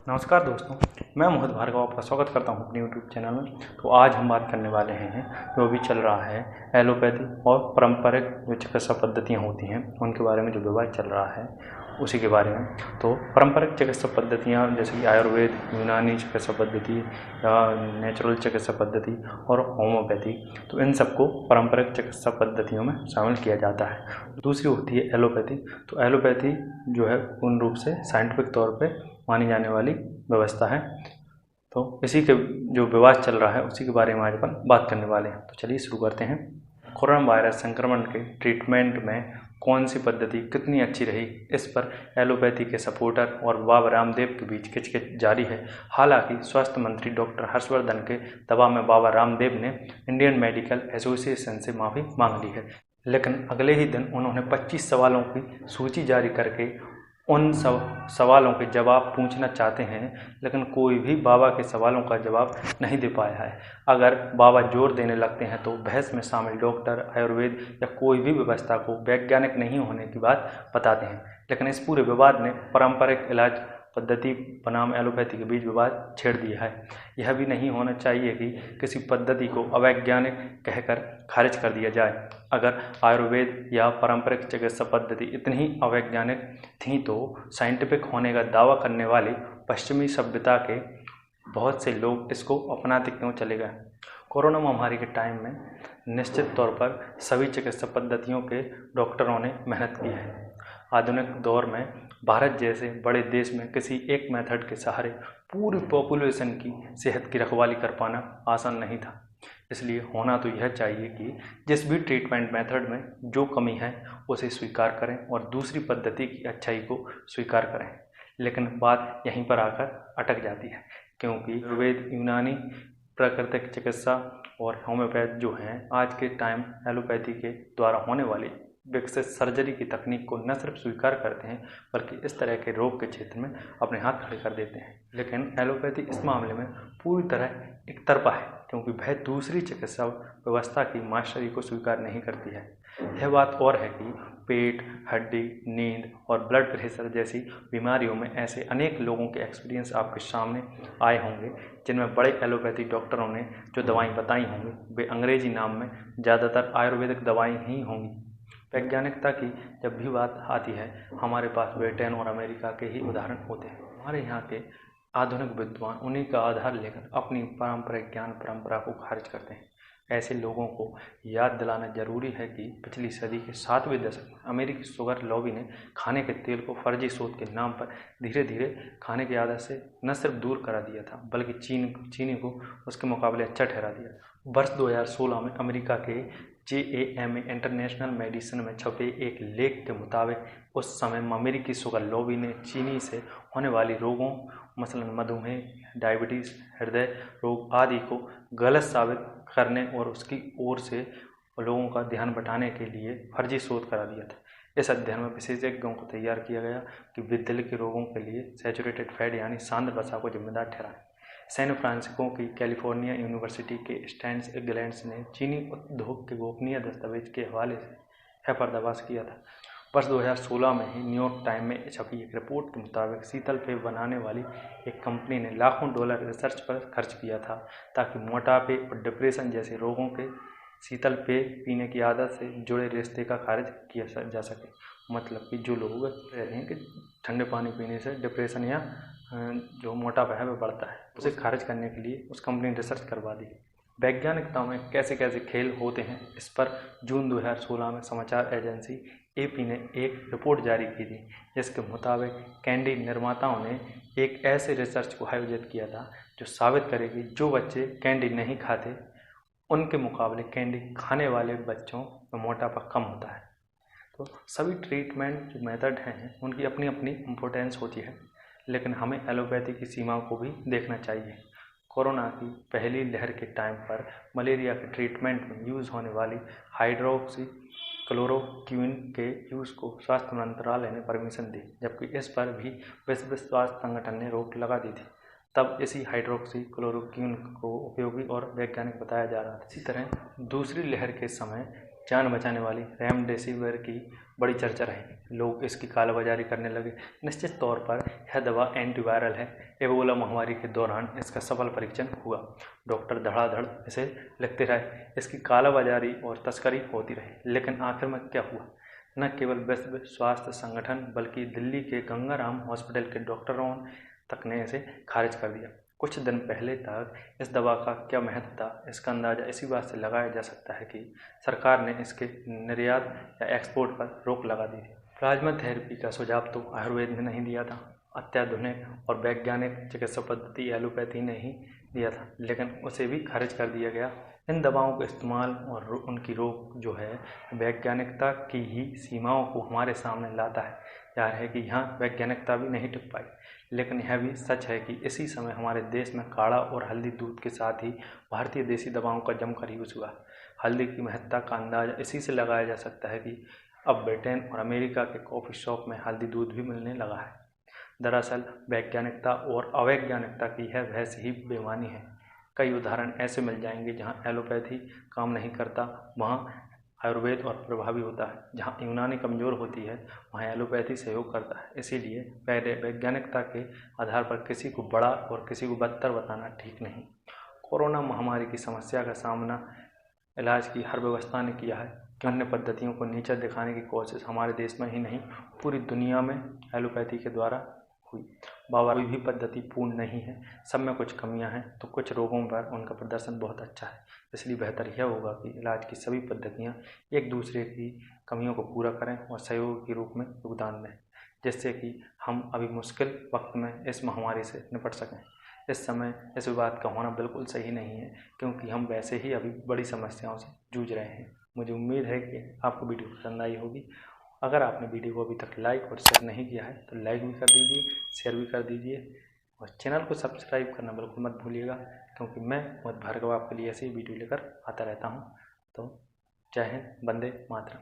नमस्कार दोस्तों, मैं मोहित भार्गव आपका स्वागत करता हूं अपने यूट्यूब चैनल में। तो आज हम बात करने वाले हैं जो अभी चल रहा है एलोपैथी और पारंपरिक जो चिकित्सा पद्धतियां होती हैं उनके बारे में जो विवाद चल रहा है उसी के बारे में। तो पारंपरिक चिकित्सा पद्धतियां जैसे कि आयुर्वेद, यूनानी चिकित्सा पद्धति या नेचुरल चिकित्सा पद्धति और होम्योपैथी, तो इन सबको पारंपरिक चिकित्सा पद्धतियों में शामिल किया जाता है। दूसरी होती है एलोपैथी। तो एलोपैथी जो है पूर्ण रूप से साइंटिफिक तौर पर मानी जाने वाली व्यवस्था है। तो इसी के जो विवाद चल रहा है उसी के बारे में आज अपन बात करने वाले हैं। तो चलिए शुरू करते हैं। कोरोना वायरस संक्रमण के ट्रीटमेंट में कौन सी पद्धति कितनी अच्छी रही, इस पर एलोपैथी के सपोर्टर और बाबा रामदेव के बीच खिचखिच जारी है। हालांकि स्वास्थ्य मंत्री डॉक्टर हर्षवर्धन के दबाव में बाबा रामदेव ने इंडियन मेडिकल एसोसिएशन से माफ़ी मांग ली है, लेकिन अगले ही दिन उन्होंने 25 सवालों की सूची जारी करके उन सब सवालों के जवाब पूछना चाहते हैं, लेकिन कोई भी बाबा के सवालों का जवाब नहीं दे पाया है। अगर बाबा जोर देने लगते हैं तो बहस में शामिल डॉक्टर आयुर्वेद या कोई भी व्यवस्था को वैज्ञानिक नहीं होने की बात बताते हैं, लेकिन इस पूरे विवाद ने पारंपरिक इलाज पद्धति बनाम एलोपैथी के बीच विवाद छेड़ दिया है। यह भी नहीं होना चाहिए कि किसी पद्धति को अवैज्ञानिक कहकर खारिज कर दिया जाए। अगर आयुर्वेद या पारंपरिक चिकित्सा पद्धति इतनी ही अवैज्ञानिक थी तो साइंटिफिक होने का दावा करने वाली पश्चिमी सभ्यता के बहुत से लोग इसको अपनाते क्यों चले गए। कोरोना महामारी के टाइम में निश्चित तौर पर सभी चिकित्सा पद्धतियों के डॉक्टरों ने मेहनत की है। आधुनिक दौर में भारत जैसे बड़े देश में किसी एक मेथड के सहारे पूरी पॉपुलेशन की सेहत की रखवाली कर पाना आसान नहीं था। इसलिए होना तो यह चाहिए कि जिस भी ट्रीटमेंट मेथड में जो कमी है उसे स्वीकार करें और दूसरी पद्धति की अच्छाई को स्वीकार करें। लेकिन बात यहीं पर आकर अटक जाती है, क्योंकि आयुर्वेद, यूनानी प्राकृतिक चिकित्सा और होम्योपैथ जो हैं आज के टाइम एलोपैथी के द्वारा होने वाली विकसित सर्जरी की तकनीक को न सिर्फ स्वीकार करते हैं बल्कि इस तरह के रोग के क्षेत्र में अपने हाथ खड़े कर देते हैं। लेकिन एलोपैथी इस मामले में पूरी तरह एक तरफा है, क्योंकि वह दूसरी चिकित्सा व्यवस्था की मास्टरी को स्वीकार नहीं करती है। यह बात और है कि पेट, हड्डी, नींद और ब्लड प्रेशर जैसी बीमारियों में ऐसे अनेक लोगों के एक्सपीरियंस आपके सामने आए होंगे जिनमें बड़े एलोपैथी डॉक्टरों ने जो दवाएं बताई होंगी वे अंग्रेजी नाम में ज़्यादातर आयुर्वेदिक दवाएं ही होंगी। वैज्ञानिकता की जब भी बात आती है हमारे पास ब्रिटेन और अमेरिका के ही उदाहरण होते हैं। हमारे यहाँ के आधुनिक विद्वान उन्हीं का आधार लेकर अपनी पारंपरिक ज्ञान परंपरा को खारिज करते हैं। ऐसे लोगों को याद दिलाना जरूरी है कि पिछली सदी के 7वें दशक में अमेरिकी शुगर लॉबी ने खाने के तेल को फर्जी शोध के नाम पर धीरे धीरे खाने की आदत से न सिर्फ दूर करा दिया था बल्कि चीनी को उसके मुकाबले अच्छा ठहरा दिया। वर्ष 2016 में अमेरिका के JAMA इंटरनेशनल मेडिसिन में छपे एक लेख के मुताबिक उस समय अमेरिकी शुगर लॉबी ने चीनी से होने वाली रोगों मसलन मधुमेह, डायबिटीज़, हृदय रोग आदि को गलत साबित करने और उसकी ओर से लोगों का ध्यान बटाने के लिए फर्जी शोध करा दिया था। इस अध्ययन में विशेषज्ञों को तैयार किया गया कि वे दिल के रोगों के लिए सैचुरेटेड फैट यानी सांद्र वसा को जिम्मेदार ठहराएं। सैन फ्रांसिस्को की कैलिफोर्निया यूनिवर्सिटी के स्टैंस इंग्लैंड ने चीनी उद्योग के गोपनीय दस्तावेज के हवाले से यह पर्दाफाश किया था। वर्ष 2016 में ही न्यूयॉर्क टाइम में छपी एक रिपोर्ट के मुताबिक शीतल पेय बनाने वाली एक कंपनी ने लाखों डॉलर रिसर्च पर खर्च किया था ताकि मोटापे और डिप्रेशन जैसे रोगों के शीतल पेय पीने की आदत से जुड़े रिश्ते का खारिज किया जा सके। मतलब कि जो लोग कहते हैं कि ठंडे पानी पीने से डिप्रेशन या जो मोटापा है वह बढ़ता है, उसे खारिज करने के लिए उस कंपनी ने रिसर्च करवा दी। वैज्ञानिकता में कैसे कैसे खेल होते हैं, इस पर जून 2016 में समाचार एजेंसी AP ने एक रिपोर्ट जारी की थी, जिसके मुताबिक कैंडी निर्माताओं ने एक ऐसे रिसर्च को आयोजित किया था जो साबित करे कि जो बच्चे कैंडी नहीं खाते उनके मुकाबले कैंडी खाने वाले बच्चों में मोटापा कम होता है। तो सभी ट्रीटमेंट जो मेथड हैं उनकी अपनी अपनी इम्पोर्टेंस होती है, लेकिन हमें एलोपैथी की सीमाओं को भी देखना चाहिए। कोरोना की पहली लहर के टाइम पर मलेरिया के ट्रीटमेंट में यूज़ होने वाली हाइड्रोक्सी क्लोरोक्विन के यूज़ को स्वास्थ्य मंत्रालय ने परमिशन दी, जबकि इस पर भी विश्व स्वास्थ्य संगठन ने रोक लगा दी थी। तब इसी हाइड्रोक्सी क्लोरोक्विन को उपयोगी और वैज्ञानिक बताया जा रहा था। इसी तरह दूसरी लहर के समय जान बचाने वाली रेमडेसिविर की बड़ी चर्चा रही। लोग इसकी कालाबाजारी करने लगे। निश्चित तौर पर यह दवा एंटीवायरल है। एबोला महामारी के दौरान इसका सफल परीक्षण हुआ। डॉक्टर धड़ाधड़ इसे लिखते रहे। इसकी कालाबाजारी और तस्करी होती रही। लेकिन आखिर में क्या हुआ? न केवल विश्व स्वास्थ्य संगठन बल्कि दिल्ली के गंगाराम हॉस्पिटल के डॉक्टरों तक ने इसे खारिज कर दिया। कुछ दिन पहले तक इस दवा का क्या महत्व था, इसका अंदाज़ा इसी बात से लगाया जा सकता है कि सरकार ने इसके निर्यात या एक्सपोर्ट पर रोक लगा दी थी। प्लाज्मा थेरेपी का सुझाव तो आयुर्वेद ने नहीं दिया था, अत्याधुनिक और वैज्ञानिक चिकित्सा पद्धति एलोपैथी ने ही दिया था, लेकिन उसे भी खारिज कर दिया गया। इन दवाओं का इस्तेमाल और उनकी रोक जो है वैज्ञानिकता की ही सीमाओं को हमारे सामने लाता है। जाहिर है कि यहाँ वैज्ञानिकता भी नहीं टिक पाई, लेकिन यह भी सच है कि इसी समय हमारे देश में काढ़ा और हल्दी दूध के साथ ही भारतीय देसी दवाओं का जमकर यूज हुआ। हल्दी की महत्ता का अंदाजा इसी से लगाया जा सकता है कि अब ब्रिटेन और अमेरिका के कॉफ़ी शॉप में हल्दी दूध भी मिलने लगा है। दरअसल वैज्ञानिकता और अवैज्ञानिकता की यह वैसे ही बेईमानी है। कई उदाहरण ऐसे मिल जाएंगे जहाँ एलोपैथी काम नहीं करता वहाँ आयुर्वेद और प्रभावी होता है, जहाँ यूनानी कमज़ोर होती है वहाँ एलोपैथी सहयोग करता है। इसीलिए पहले वैज्ञानिकता के आधार पर किसी को बड़ा और किसी को बदतर बताना ठीक नहीं। कोरोना महामारी की समस्या का सामना इलाज की हर व्यवस्था ने किया है। अन्य पद्धतियों को नीचा दिखाने की कोशिश हमारे देश में ही नहीं पूरी दुनिया में एलोपैथी के द्वारा हुई। कोई भी पद्धति पूर्ण नहीं है, सब में कुछ कमियां हैं, तो कुछ रोगों पर उनका प्रदर्शन बहुत अच्छा है। इसलिए बेहतर यह होगा कि इलाज की सभी पद्धतियां एक दूसरे की कमियों को पूरा करें और सहयोग के रूप में योगदान दें, जिससे कि हम अभी मुश्किल वक्त में इस महामारी से निपट सकें। इस समय इस विवाद का होना बिल्कुल सही नहीं है, क्योंकि हम वैसे ही अभी बड़ी समस्याओं से जूझ रहे हैं। मुझे उम्मीद है कि आपको वीडियो पसंद आई होगी। अगर आपने वीडियो को अभी तक लाइक और शेयर नहीं किया है तो लाइक भी कर दीजिए, शेयर भी कर दीजिए और चैनल को सब्सक्राइब करना बिल्कुल मत भूलिएगा, क्योंकि मैं मोहित भार्गव आपके लिए ऐसे ही वीडियो लेकर आता रहता हूँ। तो जय हिंद, वंदे मातरम।